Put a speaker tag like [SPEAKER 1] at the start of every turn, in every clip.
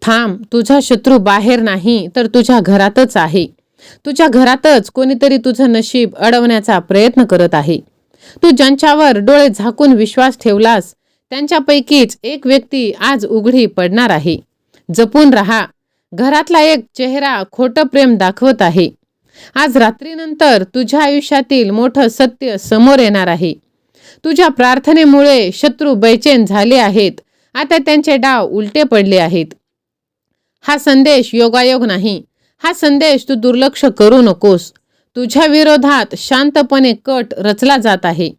[SPEAKER 1] थांब, तुझा शत्रू बाहेर नाही तर तुझ्या घरातच आहे. तुझ्या घरातच कोणीतरी तुझं नशीब अडवण्याचा प्रयत्न करत आहे. तू ज्यांच्यावर डोळे झाकून विश्वास ठेवलास त्यांच्यापैकीच एक व्यक्ती आज उघडी पडणार आहे. जपून राहा. घरातला एक चेहरा खोटं प्रेम दाखवत आहे. आज रात्रीनंतर तुझ्या आयुष्यातील मोठं सत्य समोर येणार आहे. तुझ्या प्रार्थनेमुळे शत्रू बेचैन झाले आहेत. आता त्यांचे डाव उलटे पडले आहेत. हा संदेश योगायोग नाही. हा संदेश तू दुर्लक्ष करू नकोस. तुझ्या विरोधात शांतपणे कट रचला जात आहे.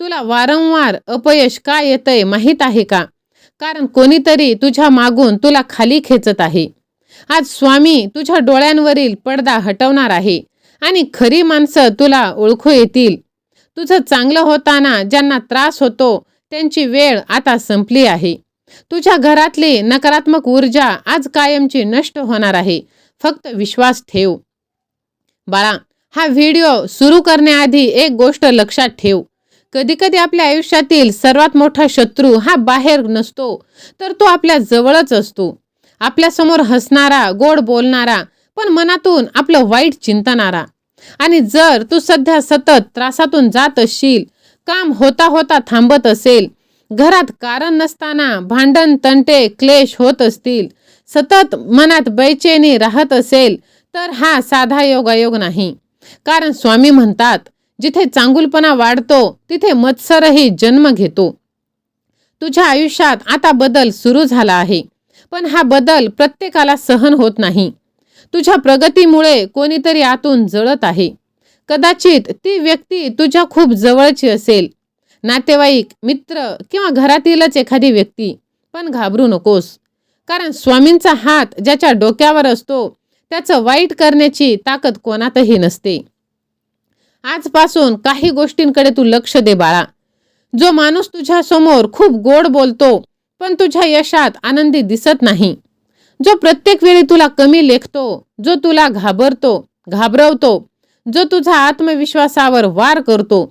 [SPEAKER 1] तुला वारंवार अपयश का येतंय माहीत आहे का? कारण कोणीतरी तुझ्या मागून तुला खाली खेचत आहे. आज स्वामी तुझ्या डोळ्यांवरील पडदा हटवणार आहे आणि खरी माणसं तुला ओळखू येतील. तुझं चांगलं होताना ज्यांना त्रास होतो त्यांची वेळ आता संपली आहे. तुझ्या घरातली नकारात्मक ऊर्जा आज कायमची नष्ट होणार आहे. फक्त विश्वास ठेव. बाळा, हा व्हिडिओ सुरू करण्याआधी एक गोष्ट लक्षात ठेव. कधीकधी आपल्या आयुष्यातील सर्वात मोठा शत्रू हा बाहेर नसतो तर तो आपल्या जवळच असतो. आपल्यासमोर हसणारा, गोड बोलणारा, पण मनातून आपलं वाईट चिंतणारा. आणि जर तू सध्या सतत त्रासातून जात असशील, काम होता होता थांबत असेल, घरात कारण नसताना भांडण तंटे क्लेश होत असतील, सतत मनात बेचैनी राहत असेल, तर हा साधा योगायोग नाही. कारण स्वामी म्हणतात, जिथे चांगुलपणा वाढतो तिथे मत्सरही जन्म घेतो. तुझ्या आयुष्यात आता बदल सुरू झाला आहे, पण हा बदल प्रत्येकाला सहन होत नाही. तुझ्या प्रगतीमुळे कोणीतरी आतून जळत आहे. कदाचित ती व्यक्ती तुझ्या खूप जवळची असेल, नातेवाईक, मित्र किंवा घरातीलच एखादी व्यक्ती. पण घाबरू नकोस, कारण स्वामींचा हात ज्याच्या डोक्यावर असतो त्याचं वाईट करण्याची ताकद कोणातही नसते. आजपासून काही गोष्टींकडे तू लक्ष दे बाळा. जो माणूस तुझ्या समोर खूप गोड बोलतो पण तुझ्या यशात आनंदी दिसत नाही, जो प्रत्येक वेळी तुला कमी लेखतो, जो तुला घाबरवतो, जो तुझा आत्मविश्वासावर वार करतो,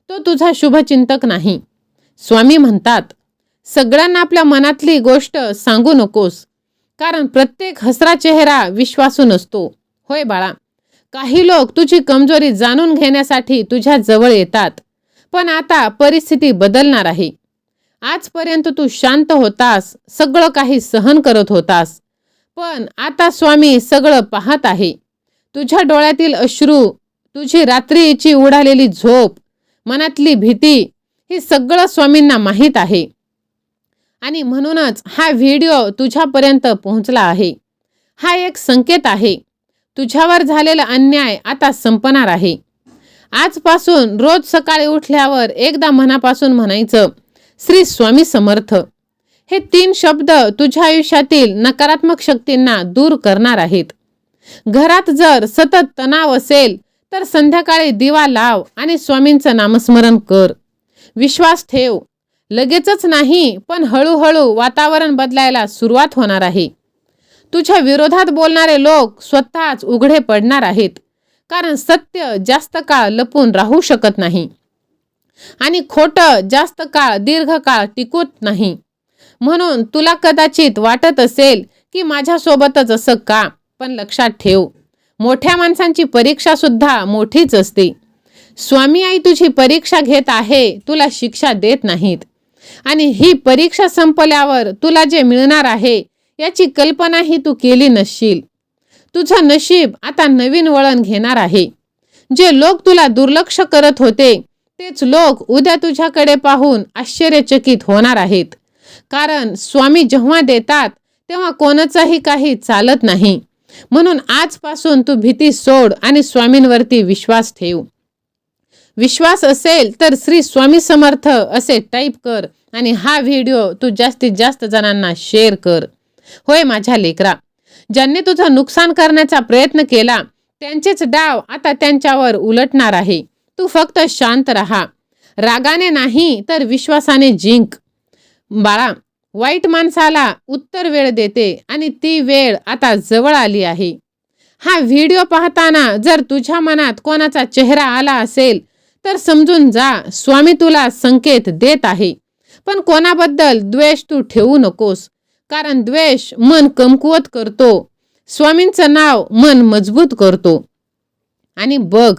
[SPEAKER 1] तो तुझा शुभचिंतक नाही. स्वामी म्हणतात, सगळ्यांना आपल्या मनातली गोष्ट सांगू नकोस, कारण प्रत्येक हसरा चेहरा विश्वासू नसतो. होय बाळा, काही लोक तुझी कमजोरी जाणून घेण्यासाठी तुझ्या जवळ येतात, पण आता परिस्थिती बदलणार आहे. आजपर्यंत तू शांत होतास, सगळं काही सहन करत होतास, पण आता स्वामी सगळं पाहत आहे. तुझ्या डोळ्यातील अश्रू, तुझी रात्रीची उडालेली झोप, मनातली भीती, हे सगळं स्वामींना माहीत आहे. आणि म्हणूनच हा व्हिडिओ तुझ्यापर्यंत पोहोचला आहे. हा एक संकेत आहे. तुझ्यावर झालेला अन्याय आता संपणार आहे. आजपासून रोज सकाळी उठल्यावर एकदा मनापासून म्हणायचं, श्री स्वामी समर्थ. हे 3 शब्द तुझ्या आयुष्यातील नकारात्मक शक्तींना दूर करणार आहेत. घरात जर सतत तणाव असेल तर संध्याकाळी दिवा लाव आणि स्वामींचं नामस्मरण कर. विश्वास ठेव, लगेचच नाही पण हळूहळू वातावरण बदलायला सुरुवात होणार आहे. तुझ्या विरोधात बोलणारे लोक स्वतःच उघडे पडणार आहेत, कारण सत्य जास्त काळ लपून राहू शकत नाही आणि खोटं जास्त काळ दीर्घकाळ टिकत नाही. म्हणून तुला कदाचित वाटत असेल की माझ्यासोबतच असं का, पण लक्षात ठेव, मोठ्या माणसांची परीक्षा सुद्धा मोठीच असते. स्वामी आई तुझी परीक्षा घेत आहे, तुला शिक्षा देत नाहीत. आणि ही परीक्षा संपल्यावर तुला जे मिळणार आहे याची कल्पनाही तू केली नसशील. तुझं नशीब आता नवीन वळण घेणार आहे. जे लोक तुला दुर्लक्ष करत होते तेच लोक उद्या तुझ्याकडे पाहून आश्चर्यचकित होणार आहेत. कारण स्वामी जेव्हा देतात तेव्हा कोणाचाही काही चालत नाही. म्हणून आजपासून तू भीती सोड आणि स्वामींवरती विश्वास ठेव. विश्वास असेल तर श्री स्वामी समर्थ असे टाईप कर आणि हा व्हिडिओ तू जास्तीत जास्त जणांना शेअर कर. होय माझ्या लेकरा, ज्यांनी तुझं नुकसान करण्याचा प्रयत्न केला त्यांचेच डाव आता त्यांच्यावर उलटणार आहे. तू फक्त शांत राहा. रागाने नाही तर विश्वासाने जिंक. बाळा, वाईट माणसाला उत्तर वेळ देते आणि ती वेळ आता जवळ आली आहे. हा व्हिडिओ पाहताना जर तुझ्या मनात कोणाचा चेहरा आला असेल तर समजून जा, स्वामी तुला संकेत देत आहे. पण कोणाबद्दल द्वेष तू ठेवू नकोस, कारण द्वेष मन कमकुवत करतो, स्वामींचं नाव मन मजबूत करतो. आणि बघ,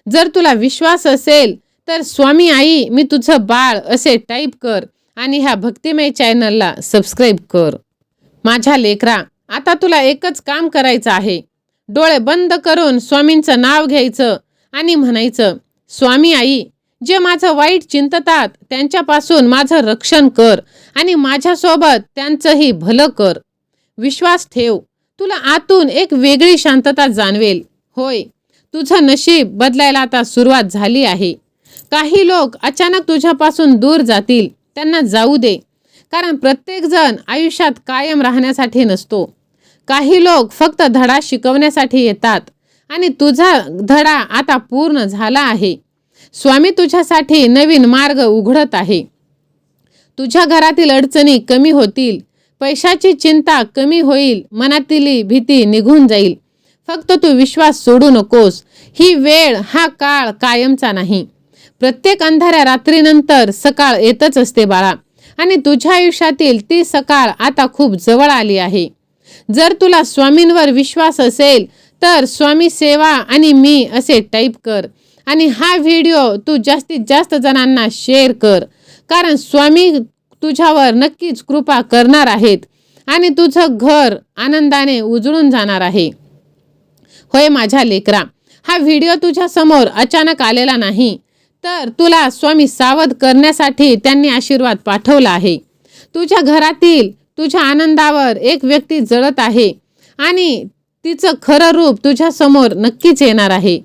[SPEAKER 1] जर तुला विश्वास असेल तर स्वामी आई मी तुझं बाळ असे टाईप कर आणि ह्या भक्तिमय चॅनलला सबस्क्राईब कर. माझ्या लेकरा, आता तुला एकच काम करायचं आहे. डोळे बंद करून स्वामींचं नाव घ्यायचं आणि म्हणायचं, स्वामी आई, जे माझं वाईट चिंततात त्यांच्यापासून माझं रक्षण कर आणि माझ्यासोबत त्यांचंही भलं कर. विश्वास ठेव, तुला आतून एक वेगळी शांतता जाणवेल. होय, तुझं नशीब बदलायला आता सुरुवात झाली आहे. काही लोक अचानक तुझ्यापासून दूर जातील, त्यांना जाऊ दे. कारण प्रत्येक जण आयुष्यात कायम राहण्यासाठी नसतो. काही लोक फक्त धडा शिकवण्यासाठी येतात आणि तुझा धडा आता पूर्ण झाला आहे. स्वामी तुझ्यासाठी नवीन मार्ग उघडत आहे. तुझ्या घरातील अडचणी कमी होतील, पैशाची चिंता कमी होईल, मनातील भीती निघून जाईल. फक्त तू विश्वास सोडू नकोस. ही वेळ, हा काळ कायमचा नाही. प्रत्येक अंधाऱ्या रात्रीनंतर सकाळ येतच असते बाळा, आणि तुझ्या आयुष्यातील ती सकाळ आता खूप जवळ आली आहे. जर तुला स्वामींवर विश्वास असेल तर स्वामी सेवा आणि मी असे टाईप कर आणि हा व्हिडिओ तू जास्तीत जास्त जणांना शेअर कर. कारण स्वामी तुझ्यावर नक्कीच कृपा करणार आहेत आणि तुझं घर आनंदाने उजळून जाणार आहे. होय माझ्या लेकरा, हा व्हिडिओ तुझ्या समोर अचानक आलेला नाही, तर तुला स्वामी सावध करण्यासाठी त्यांनी आशीर्वाद पाठवला आहे. तुझ्या घरातील तुझ्या आनंदावर एक व्यक्ती जळत आहे आणि तिचं खरं रूप तुझ्या समोर नक्कीच येणार आहे.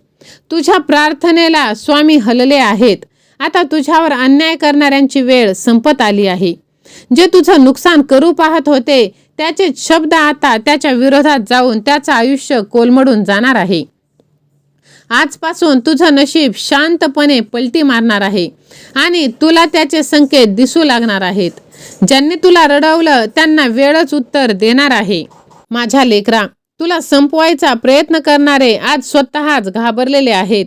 [SPEAKER 1] तुझ्या प्रार्थनेला स्वामी हलले आहेत. आता तुझ्यावर अन्याय करणाऱ्यांची वेळ संपत आली आहे. जे तुझं नुकसान करू पाहत होते त्याचे शब्द आता त्याच्या विरोधात जाऊन त्याचं आयुष्य कोलमडून जाणार आहे. आजपासून तुझं नशीब शांतपणे पलटी मारणार आहे आणि तुला त्याचे संकेत दिसू लागणार आहेत. ज्यांनी तुला रडवलं त्यांना वेळच उत्तर देणार आहे. माझ्या लेकरा, तुला संपवायचा प्रयत्न करणारे आज स्वतःच घाबरलेले आहेत.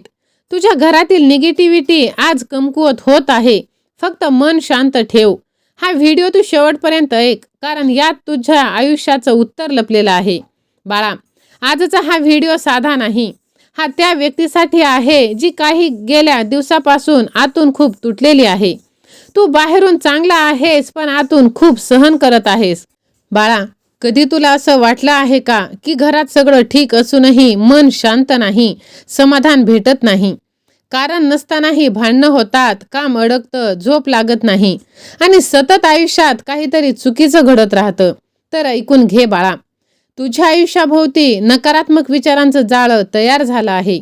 [SPEAKER 1] तुझ्या घरातील निगेटिव्हिटी आज कमकुवत होत आहे. फक्त मन शांत ठेव. हा व्हिडिओ तू शेवटपर्यंत ऐक, कारण यात तुझ्या आयुष्याचं उत्तर लपलेलं आहे. बाळा, आजचा हा व्हिडिओ साधा नाही. हा त्या व्यक्तीसाठी आहे जी काही गेल्या दिवसापासून आतून खूप तुटलेली आहे. तू बाहेरून चांगला आहेस पण आतून खूप सहन करत आहेस. बाळा, कधी तुला असं वाटलं आहे का की घरात सगळं ठीक असूनही मन शांत नाही, समाधान भेटत नाही? कारण नसतानाही भांडणं होतात, काम अडकतं, झोप लागत नाही आणि सतत आयुष्यात काहीतरी चुकीचं घडत राहतं. तर ऐकून घे बाळा, तुझ्या आयुष्याभोवती नकारात्मक विचारांचं जाळं तयार झालं आहे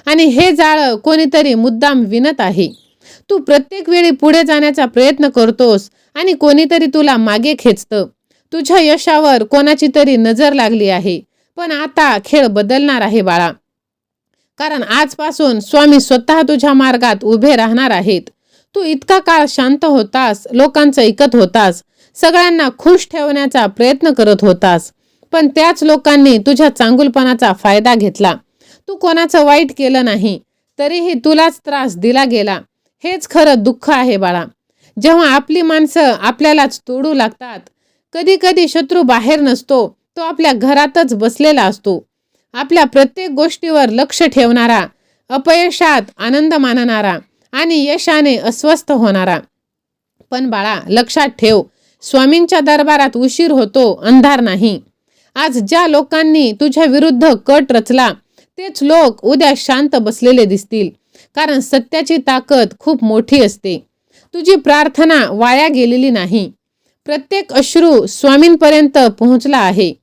[SPEAKER 1] आणि हे जाळं कोणीतरी मुद्दाम विणत आहे. तू प्रत्येक वेळी पुढे जाण्याचा प्रयत्न करतोस आणि कोणीतरी तुला मागे खेचतं. तुझ्या यशावर कोणाची तरी नजर लागली आहे. पण आता खेळ बदलणार आहे बाळा, कारण आजपासून स्वामी स्वतः तुझ्या मार्गात उभे राहणार आहेत. तू इतका काळ शांत होतास, लोकांचं ऐकत होतास, सगळ्यांना खुश ठेवण्याचा प्रयत्न करत होतास, पण त्याच लोकांनी तुझ्या चांगुलपणाचा फायदा घेतला. तू कोणाचं वाईट केलं नाही, तरीही तुलाच त्रास दिला गेला. हेच खरं दुःख आहे बाळा. जेव्हा आपली माणसं आपल्यालाच तोडू लागतात, कधी कधी शत्रू बाहेर नसतो, तो आपल्या घरातच बसलेला असतो. आपल्या प्रत्येक गोष्टीवर लक्ष ठेवणारा, अपयशात आनंद मानणारा आणि यशाने अस्वस्थ होणारा. पण बाळा, लक्षात ठेव, स्वामींच्या दरबारात उशीर होतो, अंधार नाही. आज ज्या लोकांनी तुझ्या विरुद्ध कट रचला तेच लोक उद्या शांत बसलेले दिसतील, कारण सत्याची ताकद खूप मोठी असते. तुझी प्रार्थना वाया गेलेली नाही. प्रत्येक अश्रू स्वामींपर्यंत पोहोचला आहे.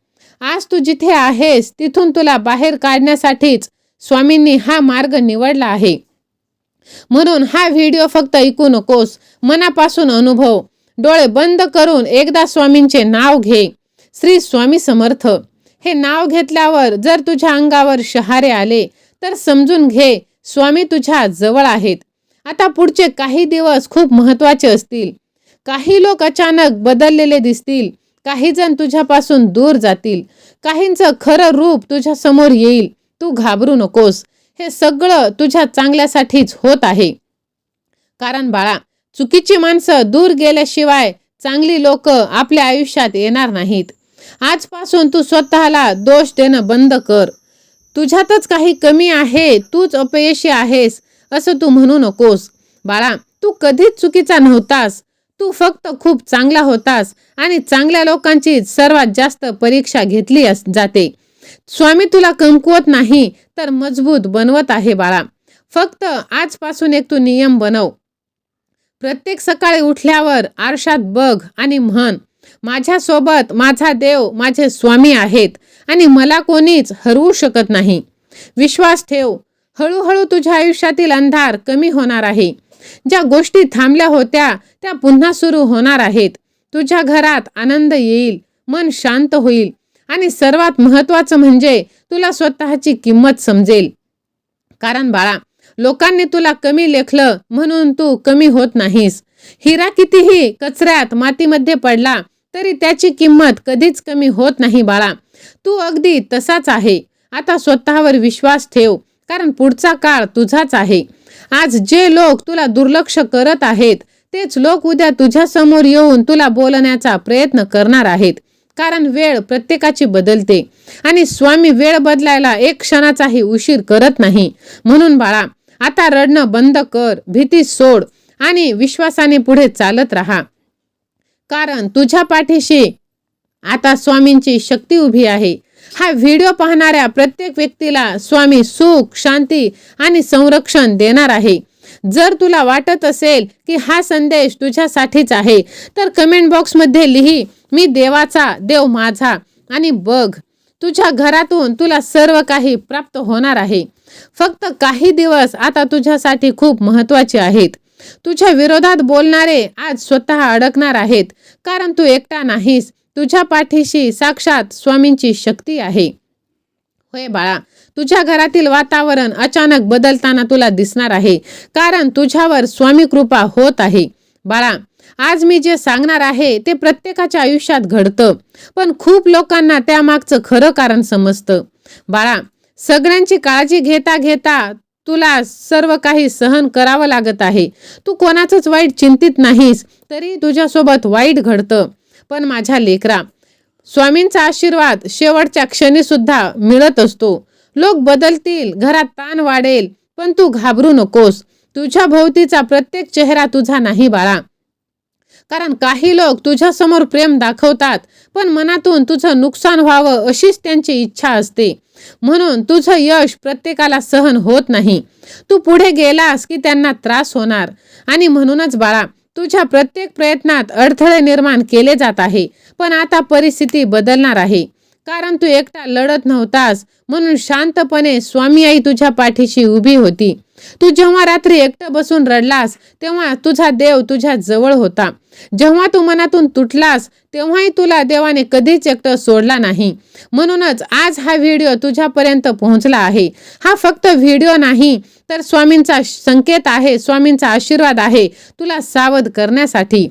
[SPEAKER 1] आज तू जिथे आहेस तिथून तुला बाहेर काढण्यासाठीच स्वामींनी हा मार्ग निवडला आहे. म्हणून हा व्हिडिओ फक्त ऐकू नकोस, मनापासून अनुभव. डोळे बंद करून एकदा स्वामींचे नाव घे, श्री स्वामी समर्थ. हे नाव घेतल्यावर जर तुझ्या अंगावर शहारे आले तर समजून घे, स्वामी तुझ्या जवळ आहेत. आता पुढचे काही दिवस खूप महत्त्वाचे असतील. काही लोक अचानक बदललेले दिसतील, काही जण तुझ्यापासून दूर जातील, काहींचं खरं रूप तुझ्या समोर येईल. तू घाबरू नकोस, हे सगळं तुझ्या चांगल्यासाठीच होत आहे. कारण बाळा, चुकीची माणसं दूर गेल्याशिवाय चांगली लोक आपल्या आयुष्यात येणार नाहीत. आजपासून तू स्वतःला दोष देणं बंद कर. तुझ्यातच काही कमी आहे, तूच अपयशी आहेस असं तू म्हणू नकोस. बाळा, तू कधीच चुकीचा नव्हतास. तू फक्त खूप चांगला होतास आणि चांगल्या लोकांची सर्वात जास्त परीक्षा घेतली जाते. स्वामी तुला कमकुवत नाही तर मजबूत बनवत आहे बाळा. फक्त आजपासून एक तू नियम बनव. प्रत्येक सकाळी उठल्यावर आरशात बघ आणि म्हण, माझ्यासोबत माझा देव माझे स्वामी आहेत आणि मला कोणीच हरवू शकत नाही. विश्वास ठेव. हळूहळू तुझ्या आयुष्यातील अंधार कमी होणार आहे. ज्या गोष्टी थांबल्या होत्या त्या पुन्हा सुरू होणार आहेत. तुझ्या घरात आनंद येईल, मन शांत होईल आणि सर्वात महत्त्वाचं म्हणजे तुला स्वतःची किंमत समजेल. कारण बाळा, लोकांनी तुला कमी लेखलं म्हणून तू कमी होत नाहीस. हिरा कितीही कचऱ्यात मातीमध्ये पडला तरी त्याची किंमत कधीच कमी होत नाही बाळा. तू अगदी तसाच आहे. आता स्वतःवर विश्वास ठेव, कारण पुढचा काळ तुझाच आहे. आज जे लोक तुला दुर्लक्ष करत आहेत तेच लोक उद्या तुझ्या समोर येऊन तुला बोलण्याचा प्रयत्न करणार आहेत. कारण वेळ प्रत्येकाची बदलते आणि स्वामी वेळ बदलायला एक क्षणाचाही उशीर करत नाही. म्हणून बाळा, आता रडणं बंद कर, भीती सोड आणि विश्वासाने पुढे चालत राहा. कारण तुझ्या पाठीशी आता स्वामींची शक्ती उभी आहे. हा व्हिडिओ पाहणाऱ्या प्रत्येक व्यक्तीला स्वामी सुख, शांती आणि संरक्षण देणार आहे. जर तुला वाटत असेल की हा संदेश तुझ्यासाठीच आहे तर कमेंट बॉक्समध्ये लिही, मी देवाचा, देव माझा, आणि बघ, तुझ्या घरातून तुला सर्व काही प्राप्त होणार आहे. फक्त काही दिवस आता तुझ्यासाठी खूप महत्त्वाचे आहेत. तुझ्या विरोधात बोलणारे आज स्वतः अडकणार आहेत, कारण तू एकटा नाहीस. तुझ्या पाठीशी साक्षात स्वामींची शक्ती आहे. होय बाळा, तुझ्या घरातील वातावरण अचानक बदलताना तुला दिसणार आहे, कारण तुझ्यावर स्वामी कृपा होत आहे. बाळा, आज मी जे सांगणार आहे ते प्रत्येकाच्या आयुष्यात घडतं, पण खूप लोकांना त्यामागचं खरं कारण समजतं. बाळा, सगळ्यांची काळजी घेता घेता तुला सर्व काही सहन करावं लागत आहे. तू कोणाचंच वाईट चिंतित नाहीस, तरी तुझ्यासोबत वाईट घडतं. पण माझ्या लेकरा, स्वामींचा आशीर्वाद शेवटच्या क्षणी सुद्धा मिळत असतो. लोक बदलतील, घरात ताण वाढेल, पण तू घाबरू नकोस. तुझ्या भोवतीचा प्रत्येक चेहरा तुझा नाही बाळा. कारण काही लोक तुझ्यासमोर प्रेम दाखवतात, पण मनातून तुझं नुकसान व्हावं अशीच त्यांची इच्छा असते. म्हणून तुझं यश प्रत्येकाला सहन होत नाही. तू पुढे गेलास की त्यांना त्रास होणार. आणि म्हणूनच बाळा, तुझ्या प्रत्येक प्रयत्नात अडथळे निर्माण केले जात आहे. पण आता परिस्थिती बदलणार आहे, कारण तू एकटा लढत नव्हतास. म्हणून शांतपणे स्वामी आई तुझ्या पाठीशी उभी होती. तू जेव्हा रात्री एकटं बसून रडलास तेव्हा तुझा देव तुझ्या जवळ होता. जेव्हा तू मनातून तुटलास तेव्हाही तुला देवाने कधीच एकटं सोडला नाही. म्हणूनच आज हा व्हिडिओ तुझ्यापर्यंत पोहोचला आहे. हा फक्त व्हिडिओ नाही तर स्वामींचा संकेत आहे, स्वामींचा आशीर्वाद आहे तुला सावध करण्यासाठी.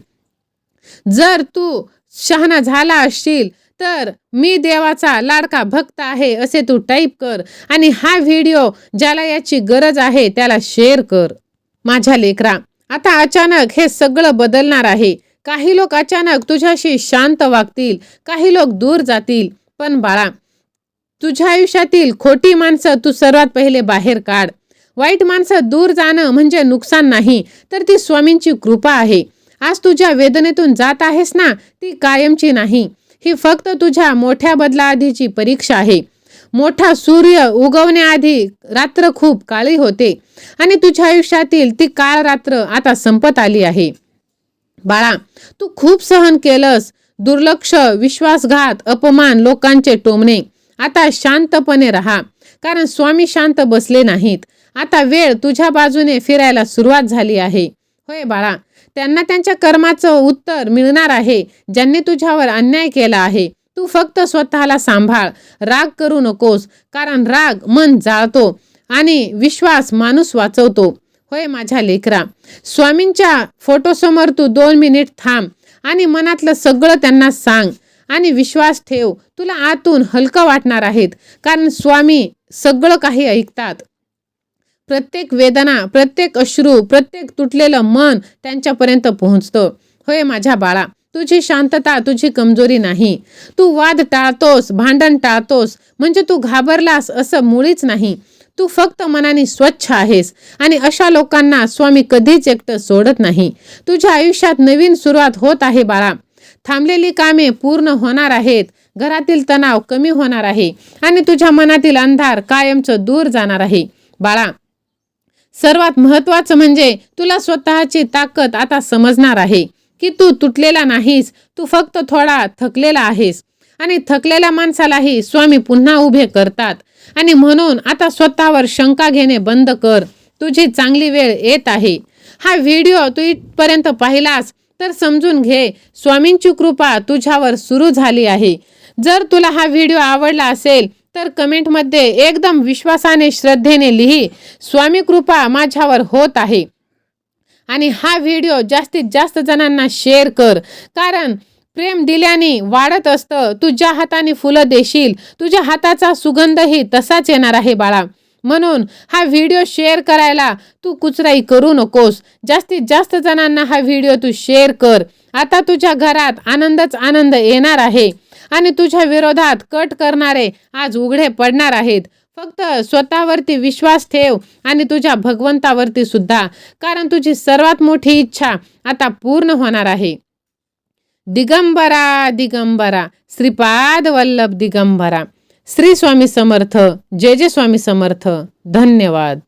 [SPEAKER 1] जर तू शहाणा झाला असशील तर मी देवाचा लाडका भक्त आहे असे तू टाईप कर आणि हा व्हिडिओ ज्याला याची गरज आहे त्याला शेअर कर. माझ्या लेकरा, आता अचानक हे सगळं बदलणार आहे. काही लोक अचानक तुझ्याशी शांत वागतील, काही लोक दूर जातील. पण बाळा, तुझ्या आयुष्यातील खोटी माणसं तू सर्वात पहिले बाहेर काढ. वाईट माणसं दूर जाणं म्हणजे नुकसान नाही, तर ती स्वामींची कृपा आहे. आज तुझ्या वेदनेतून जात आहेस ना, ती कायमची नाही. ही फक्त तुझ्या मोठ्या बदलाआधीची परीक्षा आहे. मोठा सूर्य उगवण्याआधी रात्र खूप काळी होते आणि तुझ्या आयुष्यातील ती काळ रात्र आता संपत आली आहे. बाळा, तू खूप सहन केलंस, दुर्लक्ष, विश्वासघात, अपमान, लोकांचे टोमणे. आता शांतपणे राहा, कारण स्वामी शांत बसले नाहीत. आता वेळ तुझ्या बाजूने फिरायला सुरुवात झाली आहे. होय बाळा, त्यांना त्यांच्या कर्माचं उत्तर मिळणार आहे ज्यांनी तुझ्यावर अन्याय केला आहे. तू फक्त स्वतःला सांभाळ, राग करू नकोस, कारण राग मन जाळतो आणि विश्वास माणूस वाचवतो. होय माझ्या लेकरा, स्वामींच्या फोटोसमोर तू 2 मिनिट थांब आणि मनातलं सगळं त्यांना सांग आणि विश्वास ठेव. तुला आतून हलकं वाटणार आहेत, कारण स्वामी सगळं काही ऐकतात. प्रत्येक वेदना, प्रत्येक अश्रू, प्रत्येक तुटलेलं मन त्यांच्यापर्यंत पोहोचतं. होय माझ्या बाळा, तुझी शांतता तुझी कमजोरी नाही. तू वाद टाळतोस, भांडण टाळतोस म्हणजे तू घाबरलास असं मुळीच नाही. तू फक्त मनाने स्वच्छ आहेस आणि अशा लोकांना स्वामी कधीच एकटं सोडत नाही. तुझ्या आयुष्यात नवीन सुरुवात होत आहे बाळा. थांबलेली कामे पूर्ण होणार आहेत. घरातील तणाव कमी होणार आहे आणि तुझ्या मनातील अंधार कायमचं दूर जाणार आहे. बाळा, सर्वात महत्त्वाचं म्हणजे तुला स्वतःची ताकद आता समजणार आहे की तू तुटलेला नाहीस. तू फक्त थोडा थकलेला आहेस आणि थकलेल्या माणसालाही स्वामी पुन्हा उभे करतात. आणि म्हणून आता स्वतःवर शंका घेणे बंद कर. तुझी चांगली वेळ येत आहे. हा व्हिडिओ तू इथपर्यंत पाहिलास तर समजून घे, स्वामींची कृपा तुझ्यावर सुरू झाली आहे. जर तुला हा व्हिडिओ आवडला असेल तर कमेंटमध्ये एकदम विश्वासाने, श्रद्धेने लिही, स्वामी कृपा माझ्यावर होत आहे. आणि हा व्हिडिओ जास्तीत जास्त जणांना शेअर कर, कारण प्रेम दिल्याने वाढत असतं. तू ज्या हाताने फुलं देशील तुझ्या हाताचा सुगंधही तसाच येणार आहे बाळा. म्हणून हा व्हिडिओ शेअर करायला तू कुचराई करू नकोस. जास्तीत जास्त जणांना हा व्हिडिओ तू शेअर कर. आता तुझ्या घरात आनंदच आनंद येणार आहे आणि तुझ्या विरोधात कट करणारे आज उघडे पडणार आहेत. फक्त स्वतःवरती विश्वास ठेव आणि तुझ्या भगवंतावरती सुद्धा, कारण तुझी सर्वात मोठी इच्छा आता पूर्ण होणार आहे. दिगंबरा दिगंबरा, श्रीपाद वल्लभ दिगंबरा. श्री स्वामी समर्थ. जय जय स्वामी समर्थ. धन्यवाद.